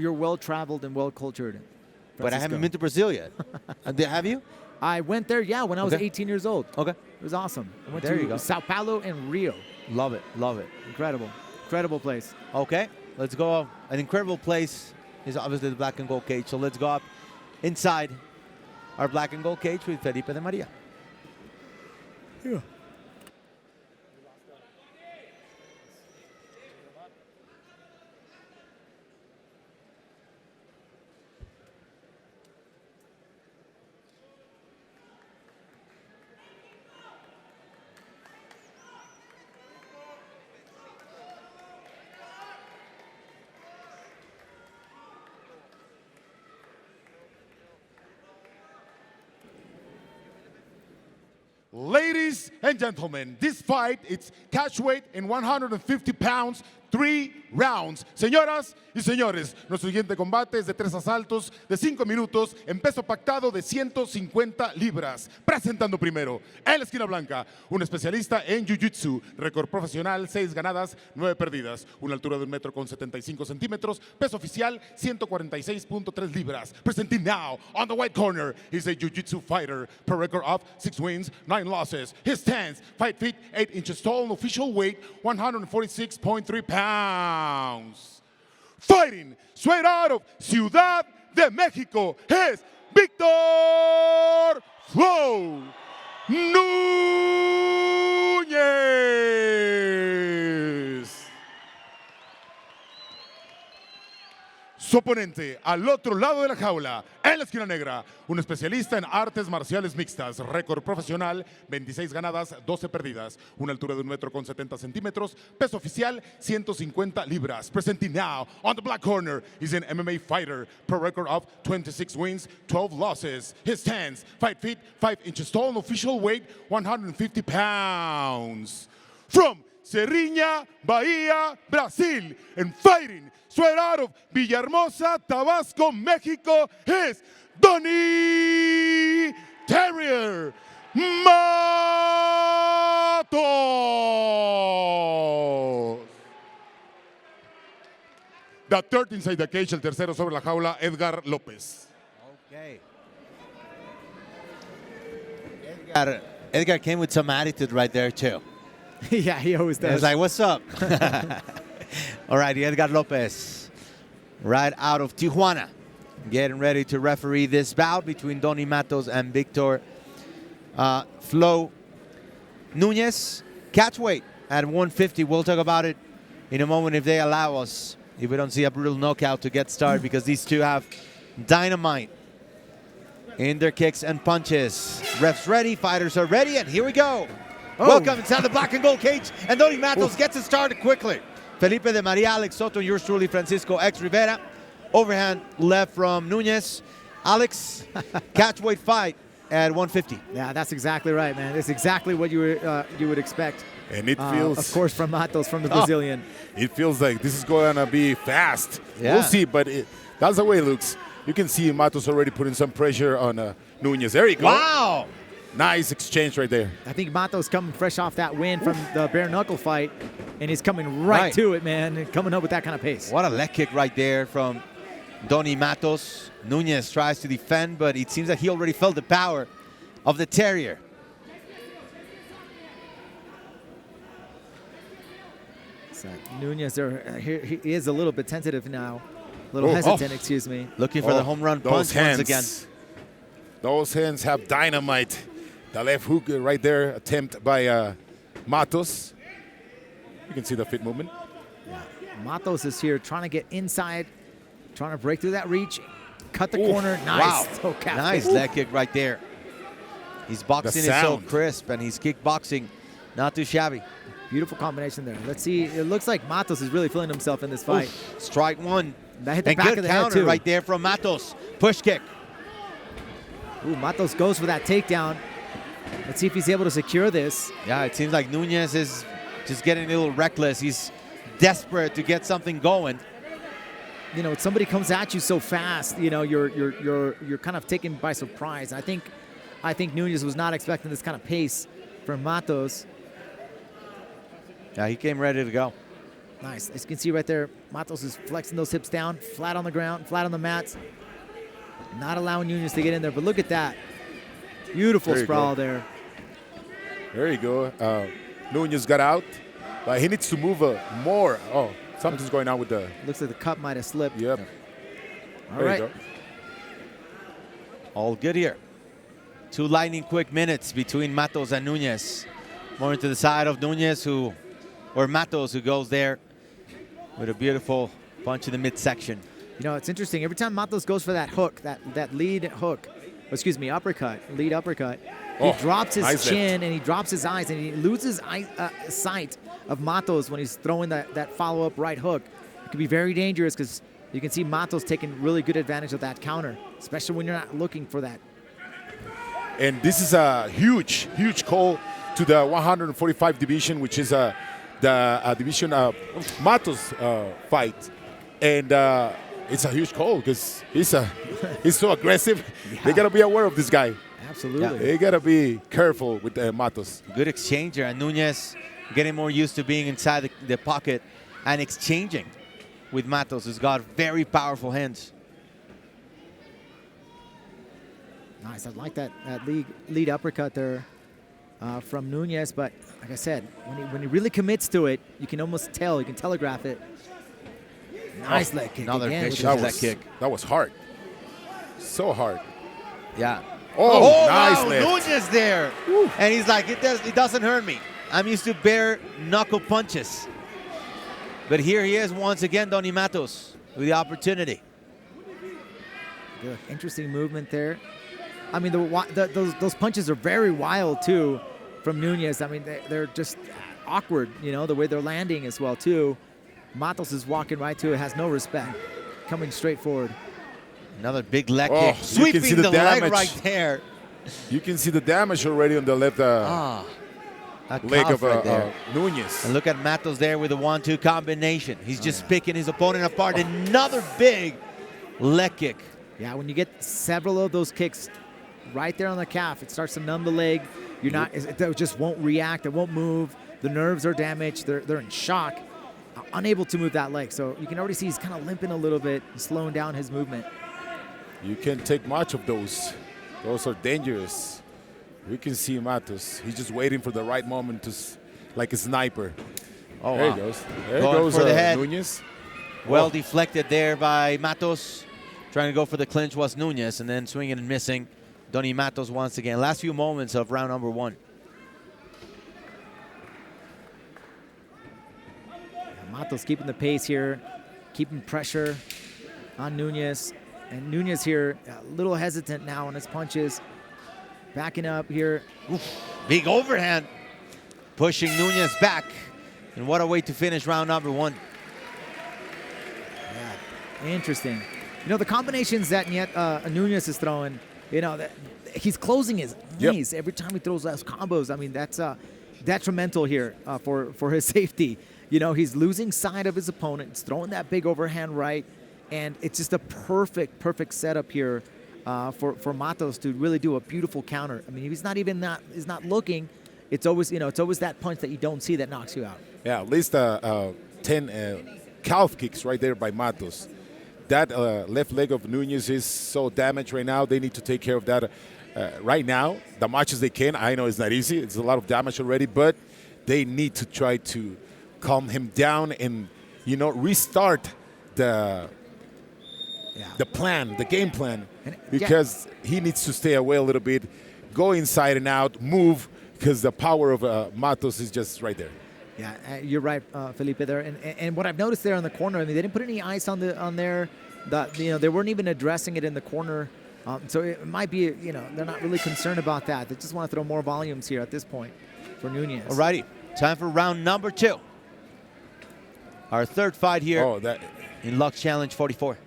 You're well-traveled and well-cultured. But I haven't been to Brazil yet. Have you? I went there, yeah, when I was 18 years old. Okay. It was awesome. I went There to you go. Sao Paulo and Rio. Love it. Love it. Incredible. Incredible place. Okay. Let's go. An incredible place is obviously the black and gold cage. So let's go up inside our black and gold cage with Felipe de Maria. Yeah. Ladies and gentlemen, this fight, it's catch weight in 150 pounds, 3 rounds. Señoras y señores, nuestro siguiente combate es de 3 asaltos de 5 minutos en peso pactado de 150 libras. Presentando primero, en la esquina blanca, un especialista en Jiu-Jitsu, récord profesional, 6 ganadas, 9 perdidas, una altura de 1,75 metros, peso oficial 146.3 libras. Presenting now, on the white corner, he's a Jiu-Jitsu fighter, per record of 6 wins, 9 losses. His stance, 5 feet, 8 inches tall, and official weight, 146.3 pounds. Fighting straight out of Ciudad de Mexico, is Víctor Flow Núñez. Su oponente al otro lado de la jaula, en la esquina negra, un especialista en artes marciales mixtas, récord profesional, 26 ganadas, 12 perdidas, una altura de 1,70 metros, peso oficial 150 libras. Presenting now, on the black corner, is an MMA fighter, per record of 26 wins, 12 losses. His stance, 5 feet, 5 inches tall, and official weight 150 pounds. From Serriña, Bahía, Brazil, and fighting straight out of Villahermosa, Tabasco, Mexico, is Donny Terrier Matos. The third inside the cage, el tercero sobre la jaula, Edgar López. Okay. Edgar came with some attitude right there, too. Yeah, he always does. It's like, what's up? All right, Edgar Lopez, right out of Tijuana, getting ready to referee this bout between Donny Matos and Víctor Flow Núñez. Catch weight at 150. We'll talk about it in a moment if they allow us, if we don't see a brutal knockout to get started, because these two have dynamite in their kicks and punches. Refs ready, fighters are ready, and here we go. Oh. Welcome inside the black and gold cage, and Donny Matos gets it started quickly. Felipe de Maria, Alex Soto, yours truly, Francisco X Rivera. Overhand left from Núñez. Alex, catch weight fight at 150. Yeah, that's exactly right, man. That's exactly what you would expect. And it feels, of course, from Matos, from the Brazilian. It feels like this is going to be fast. Yeah. We'll see, but that's the way it looks. You can see Matos already putting some pressure on Núñez. There you go. Wow. Nice exchange right there. I think Matos coming fresh off that win from the bare knuckle fight, and he's coming right to it, man, and coming up with that kind of pace. What a leg kick right there from Donny Matos. Núñez tries to defend, but it seems that he already felt the power of the Terrier. So Núñez, he is a little bit tentative now. A little hesitant, excuse me. Looking for the home run punch once again. Those hands have dynamite. The left hook right there, attempt by Matos. You can see the fit movement. Yeah. Matos is here trying to get inside, trying to break through that reach, cut the corner. Nice. Wow. Nice leg kick right there. His boxing is so crisp, and he's kickboxing not too shabby. Beautiful combination there. Let's see. It looks like Matos is really feeling himself in this fight. Oof. Strike one. That hit the and back good of the head, counter too. right there from Matos. Push kick. Ooh, Matos goes for that takedown. Let's see if he's able to secure this. Yeah, it seems like Núñez is just getting a little reckless. He's desperate to get something going. You know, when somebody comes at you so fast, you know, you're kind of taken by surprise. I think Núñez was not expecting this kind of pace from Matos. Yeah, he came ready to go. Nice. As you can see right there, Matos is flexing those hips down, flat on the ground, flat on the mats. Not allowing Núñez to get in there, but look at that. Beautiful sprawl there. There you go. Núñez got out, but he needs to move more. Oh, something's going on with the... Looks like the cup might have slipped. Yep. All right. You go. All good here. 2 lightning quick minutes between Matos and Núñez. More into the side of Núñez, or Matos, who goes there with a beautiful punch in the midsection. You know, it's interesting. Every time Matos goes for that hook, that lead hook, excuse me, uppercut, lead uppercut, he drops his chin and he drops his eyes and he loses sight of Matos when he's throwing that follow-up right hook. It can be very dangerous because you can see Matos taking really good advantage of that counter, especially when you're not looking for that. And this is a huge, huge call to the 145 division, which is the division Matos fight. And it's a huge call because he's so aggressive. Yeah. They got to be aware of this guy. Absolutely. Yeah, they got to be careful with Matos. Good exchanger, and Núñez getting more used to being inside the pocket and exchanging with Matos, who's got very powerful hands. Nice. I like that lead uppercut there from Núñez, but like I said, when he really commits to it, you can almost tell, you can telegraph it. Nice leg kick another again. vicious kick. That was hard. So hard. Yeah. Oh, nice wow, lift. Núñez there. Woo. And he's like, it doesn't hurt me. I'm used to bare knuckle punches. But here he is once again, Donny Matos, with the opportunity. Good. Interesting movement there. I mean, those punches are very wild, too, from Núñez. I mean, they're just awkward, you know, the way they're landing as well, too. Matos is walking right to it, has no respect, coming straight forward. Another big leg kick, sweeping the leg right there. You can see the damage already on the left leg of Núñez. And look at Matos there with the 1-2 combination. He's just picking his opponent apart. Another big leg kick. Yeah, when you get several of those kicks right there on the calf, it starts to numb the leg. You're not, it just won't react, it won't move. The nerves are damaged, they're in shock, unable to move that leg. So you can already see he's kind of limping a little bit, slowing down his movement. You can't take much of those. Those are dangerous. We can see Matos. He's just waiting for the right moment to, like a sniper. Oh, there wow. he goes. There Going goes for the head. Núñez. Well deflected there by Matos. Trying to go for the clinch was Núñez, and then swinging and missing. Donny Matos once again. Last few moments of round number 1. Matos keeping the pace here, keeping pressure on Núñez. And Núñez here, a little hesitant now on his punches. Backing up here. Oof, big overhand. Pushing Núñez back. And what a way to finish round number 1. Yeah, interesting. You know, the combinations that Núñez is throwing, you know, he's closing his eyes every time he throws those combos. I mean, that's detrimental here for his safety. You know, he's losing sight of his opponent. He's throwing that big overhand right. And it's just a perfect setup here for Matos to really do a beautiful counter. I mean, he's not looking. It's always, you know, it's always that punch that you don't see that knocks you out. Yeah, at least 10 calf kicks right there by Matos. That left leg of Núñez is so damaged right now. They need to take care of that right now, the much as they can. I know it's not easy. It's a lot of damage already, but they need to try to calm him down and, you know, restart the plan, the game plan, because he needs to stay away a little bit, go inside and out, move, because the power of Matos is just right there. Yeah, you're right, Felipe. There, and what I've noticed there on the corner, I mean, they didn't put any ice on there. You know, they weren't even addressing it in the corner. So it might be, you know, they're not really concerned about that. They just want to throw more volumes here at this point for Núñez. Alrighty, time for round number 2. Our third fight here in Lux Challenge 44.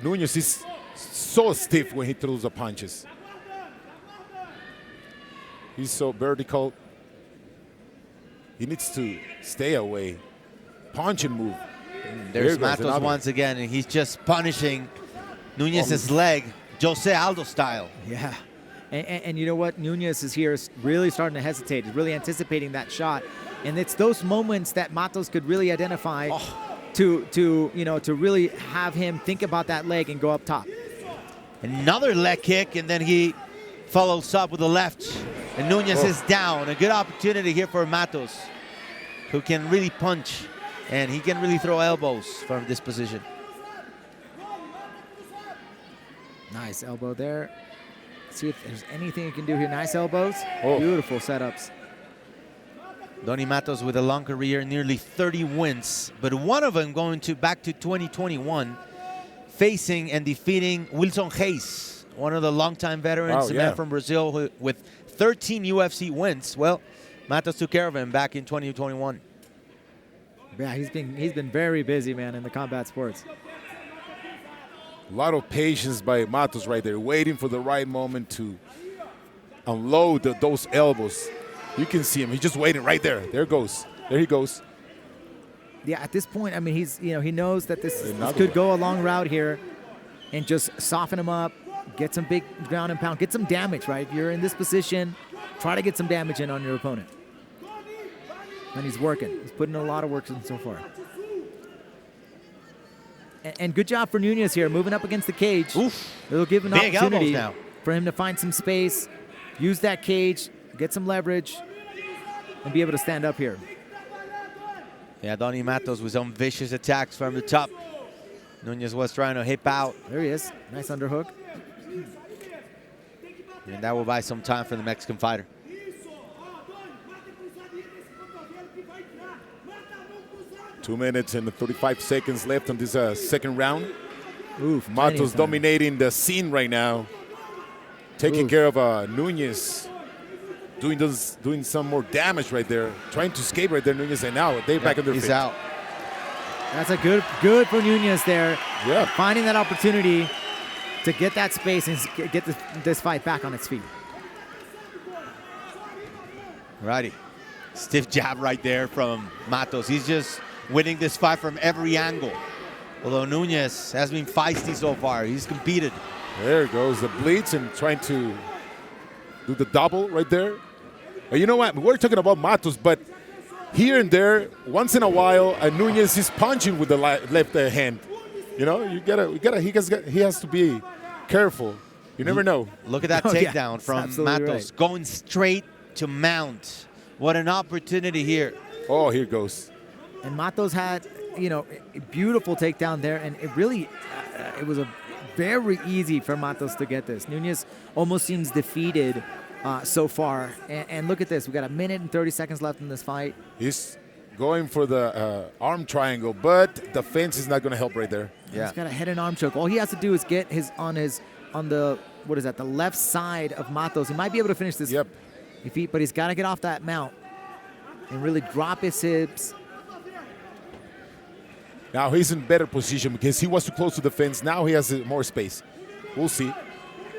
Núñez is so stiff when he throws the punches. He's so vertical. He needs to stay away. Punch and move. There's Matos once again, and he's just punishing Núñez's leg, Jose Aldo style. Yeah. And you know what? Núñez is here really starting to hesitate. He's really anticipating that shot. And it's those moments that Matos could really identify to really have him think about that leg and go up top. Another leg kick, and then he follows up with the left. And Núñez is down. A good opportunity here for Matos, who can really punch, and he can really throw elbows from this position. Nice elbow there. See if there's anything you can do here. Nice elbows. Beautiful setups. Donny Matos with a long career, nearly 30 wins, but one of them going back to 2021, facing and defeating Wilson Reis, one of the longtime veterans, a man from Brazil with 13 UFC wins. Well, Matos took care of him back in 2021. Yeah, he's been very busy, man, in the combat sports. A lot of patience by Matos right there, waiting for the right moment to unload those elbows. You can see him. He's just waiting right there. There goes. There he goes. Yeah, at this point, I mean, he knows that this could go a long route here, and just soften him up, get some big ground and pound, get some damage, right? If you're in this position, try to get some damage in on your opponent. And he's working. He's putting a lot of work in so far. And good job for Núñez here, moving up against the cage. Oof. It'll give an Big opportunity elbows now for him to find some space, use that cage, get some leverage, and be able to stand up here. Yeah, Donny Matos with some vicious attacks from the top. Núñez was trying to hip out. There he is. Nice underhook. And that will buy some time for the Mexican fighter. Two minutes and 35 seconds left on this second round. Oof, Matos dominating the scene right now. Taking care of Núñez. Doing some more damage right there. Trying to escape right there, Núñez, and now they're back on their feet. He's out. That's a good for Núñez there. Yeah. Finding that opportunity to get that space and get this fight back on its feet. Righty. Stiff jab right there from Matos. He's just winning this fight from every angle. Although Núñez has been feisty so far. He's competed. There goes the blitz and trying to do the double right there. You know what? We're talking about Matos, but here and there, once in a while, Núñez is punching with the left hand. You know, he has to be careful. You never know. Look at that takedown from Matos, right. going straight to mount. What an opportunity here. Oh, here goes. And Matos had, a beautiful takedown there, and it really, it was very easy for Matos to get this. Núñez almost seems defeated so far. And look at this. We got a minute and 30 seconds left in this fight. He's going for the arm triangle, but the fence is not going to help right there. Yeah. He's got a head and arm choke. All he has to do is get on the left side of Matos. He might be able to finish this. Yep. But he's got to get off that mount and really drop his hips. Now he's in better position because he was too close to the fence. Now he has more space. We'll see.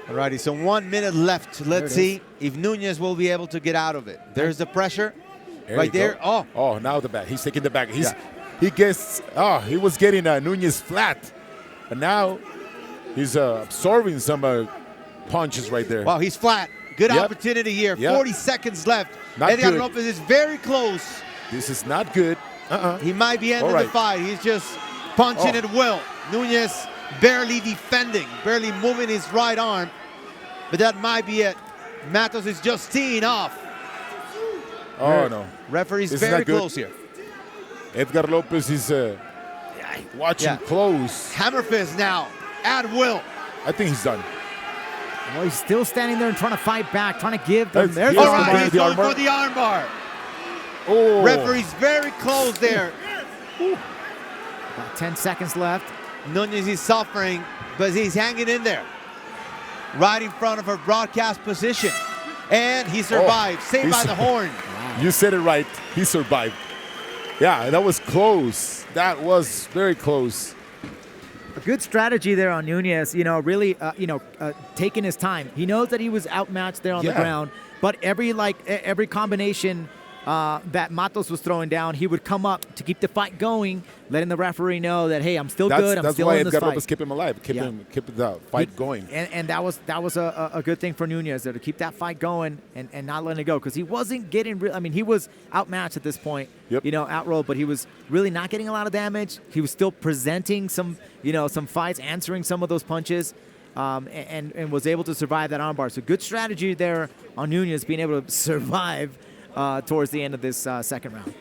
Alrighty, so 1 minute left. Let's see if Núñez will be able to get out of it. There's the pressure right there. Oh, now the back. He's taking the back. He was getting Núñez flat, but now he's absorbing some punches right there. Wow, he's flat. Good opportunity here. 40 seconds left. Edgar Lopez is very close. This is not good. He might be ending the fight. He's just punching at will. Núñez barely defending, barely moving his right arm. But that might be it. Matos is just teeing off. Oh, no. Referee's very close here. Edgar Lopez is watching close. Hammer fist now, at will. I think he's done. Well, he's still standing there and trying to fight back, trying to give them. All right, he's going for the armbar. Oh. Referee's very close there. About 10 seconds left. Núñez is suffering, but he's hanging in there. Right in front of her broadcast position. And he survived, saved by the horn. Wow. You said it right. He survived. Yeah, that was close. That was very close. A good strategy there on Núñez, really, taking his time. He knows that he was outmatched there on the ground, but every combination that Matos was throwing down, he would come up to keep the fight going, letting the referee know that, hey, I'm still good. I'm still in this fight. That's why Edgar keep him alive, keep the fight going. And that was a good thing for Núñez there, to keep that fight going and not letting it go, because he wasn't getting I mean, he was outmatched at this point, you know, outrolled, but he was really not getting a lot of damage. He was still presenting some, you know, some fights, answering some of those punches, and was able to survive that armbar. So good strategy there on Núñez, being able to survive towards the end of this second round.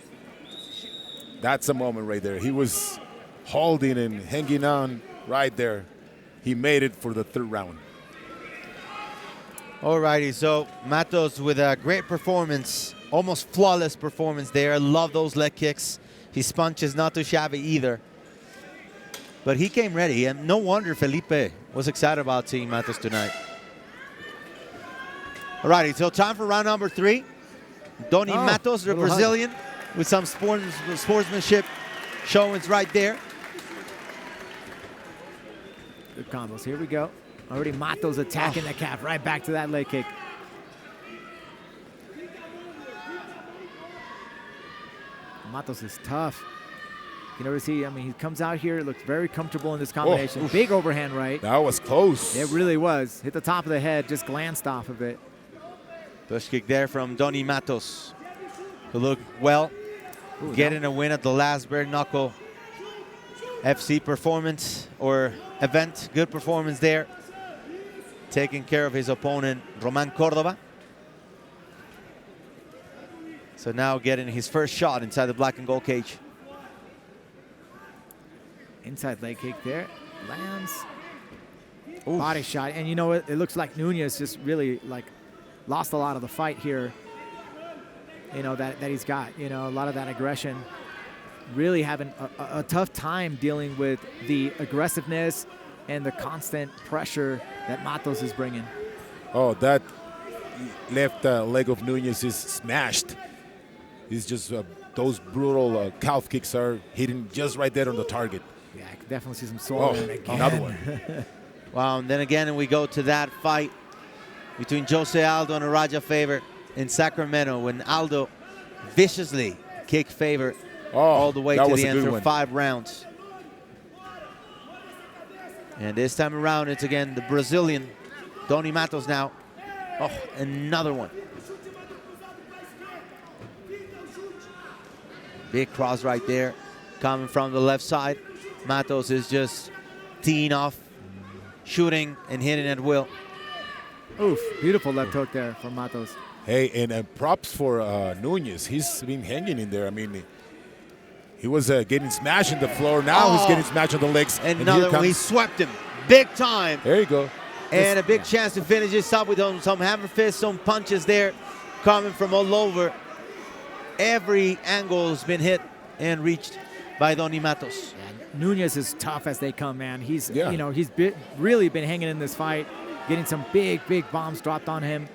That's a moment right there. He was holding and hanging on right there. He made it for the third round. Alrighty, so Matos with a great performance, almost flawless performance there. Love those leg kicks. His punch is not too shabby either. But he came ready, and no wonder Felipe was excited about seeing Matos tonight. Alrighty, so time for round number 3. Donny Matos, the Brazilian, with some sportsmanship showings right there. Good combos. Here we go. Already Matos attacking the calf. Right back to that leg kick. Matos is tough. You notice he comes out here, looks very comfortable in this combination. Big overhand right. That was close. It really was. Hit the top of the head, just glanced off of it. Push kick there from Donny Matos, who looked well, getting a win at the last bare knuckle FC performance or event. Good performance there, taking care of his opponent Roman Cordova. So now getting his first shot inside the black and gold cage. Inside leg kick there, lands. Body shot, and you know what? It looks like Núñez just really lost a lot of the fight here, you know, that he's got, you know, a lot of that aggression. Really having a tough time dealing with the aggressiveness and the constant pressure that Matos is bringing. Oh, that left leg of Núñez is smashed. He's just, those brutal calf kicks are hitting just right there on the target. Yeah, I can definitely see some swallowing again. Another one. Wow, and then again we go to that fight between Jose Aldo and Araja Faber in Sacramento, when Aldo viciously kicked Faber all the way to the end for 5 rounds. And this time around, it's again the Brazilian, Donny Matos now. Oh, another one. Big cross right there, coming from the left side. Matos is just teeing off, shooting and hitting at will. Oof, beautiful left hook there from Matos. Hey, and props for Núñez. He's been hanging in there. I mean, he was getting smashed in the floor. Now he's getting smashed on the legs. And another one, he swept him big time. There you go. And a big chance to finish this up with some hammer fists, some punches there coming from all over. Every angle has been hit and reached by Donny Matos. Yeah, Núñez is tough as they come, man. He's you know, he's really been hanging in this fight, getting some big bombs dropped on him.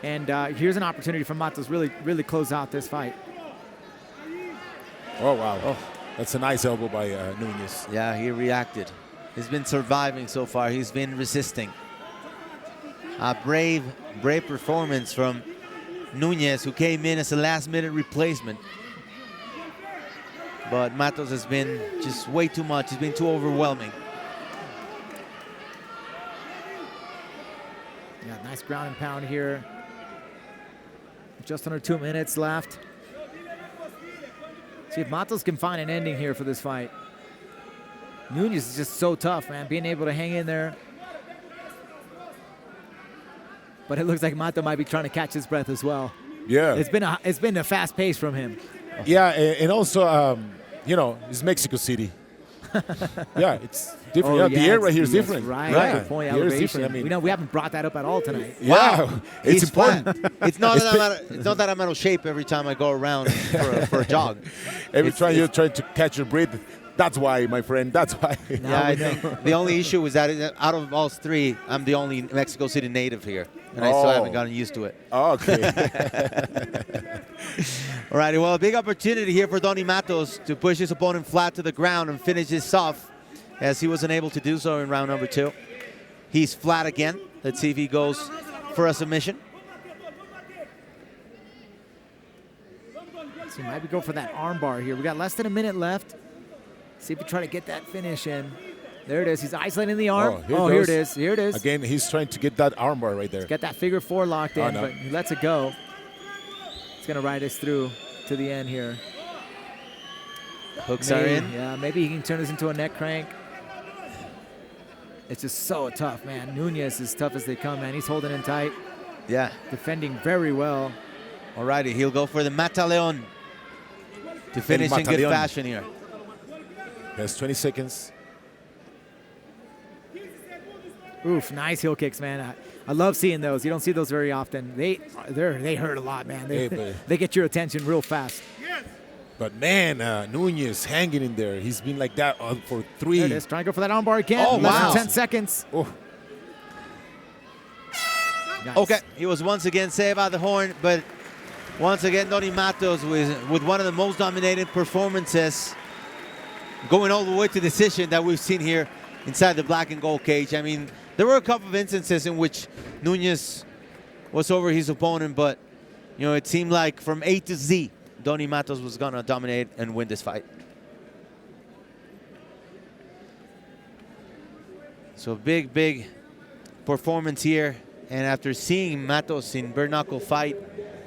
And here's an opportunity for Matos really close out this fight. Oh, wow. Oh, that's a nice elbow by Núñez. Yeah, he reacted. He's been surviving so far. He's been resisting. A brave performance from Núñez, who came in as a last-minute replacement. But Matos has been just way too much. He's been too overwhelming. Yeah, nice ground and pound here. Just under 2 minutes left. See if Matos can find an ending here for this fight. Núñez is just so tough, man, being able to hang in there. But it looks like Matos might be trying to catch his breath as well. Yeah. It's been a fast pace from him. Yeah, and also, you know, it's Mexico City. Yeah, it's different. The air right here is different. Right. Good point. The air is Elevation. different. I mean, we haven't brought that up at all tonight. Wow. It's important. It's not that I'm out of shape every time I go around for a jog. Every time you're trying to catch your breath, that's why, my friend. That's why. Yeah, I think the only issue is that out of us 3, I'm the only Mexico City native here, and I still haven't gotten used to it. Oh, okay. All righty, well, a big opportunity here for Donny Matos to push his opponent flat to the ground and finish this off, as he was unable to do so in round number 2. He's flat again. Let's see if he goes for a submission. He might be going for that arm bar here. We got less than a minute left. See if we try to get that finish in. There it is. He's isolating the arm. Here it is. Here it is. Again, he's trying to get that arm bar right there. He's got that figure 4 locked in, no. but he lets it go. He's going to ride us through to the end here. Hooks are in. Yeah, maybe he can turn this into a neck crank. It's just so tough, man. Núñez is tough as they come, man. He's holding in tight. Yeah. Defending very well. Alrighty, he'll go for the Mataleon to finish in good fashion here. Has 20 seconds. Oof, nice heel kicks, man. I love seeing those. You don't see those very often. They hurt a lot, man. They get your attention real fast. But man, Núñez hanging in there. He's been like that for 3. There it is. Try and go for that armbar again. Oh, Less wow. than 10 seconds. Oh. Nice. Okay, he was once again saved by the horn, but once again, Donny Matos with one of the most dominating performances, going all the way to decision that we've seen here inside the black and gold cage. I mean, there were a couple of instances in which Núñez was over his opponent, but you know, it seemed like from A to Z, Donny Matos was gonna dominate and win this fight. So big performance here. And after seeing Matos in bare knuckle fight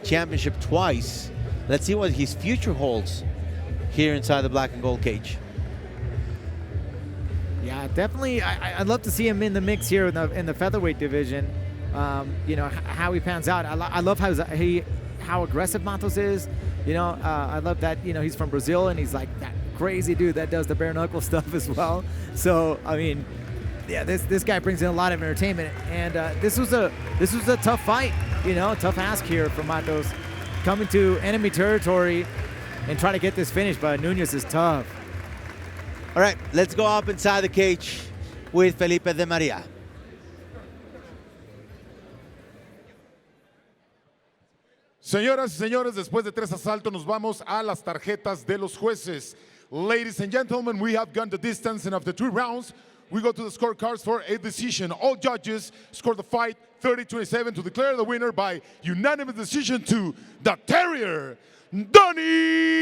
championship twice, let's see what his future holds here inside the black and gold cage. Yeah, definitely. I'd love to see him in the mix here in the featherweight division. You know, how he pans out. I love how aggressive Matos is. You know, I love that, you know, he's from Brazil and he's like that crazy dude that does the bare knuckle stuff as well. So, I mean, yeah, this guy brings in a lot of entertainment, and this was a tough fight, you know, a tough ask here for Matos, coming to enemy territory and trying to get this finish. But Núñez is tough. All right, let's go up inside the cage with Felipe de Maria. Señoras y señores, después de 3 asaltos nos vamos a las tarjetas de los jueces. Ladies and gentlemen, we have gone the distance, and after 3 rounds, we go to the scorecards for a decision. All judges scored the fight 30-27 to declare the winner by unanimous decision to the Terrier, Donny.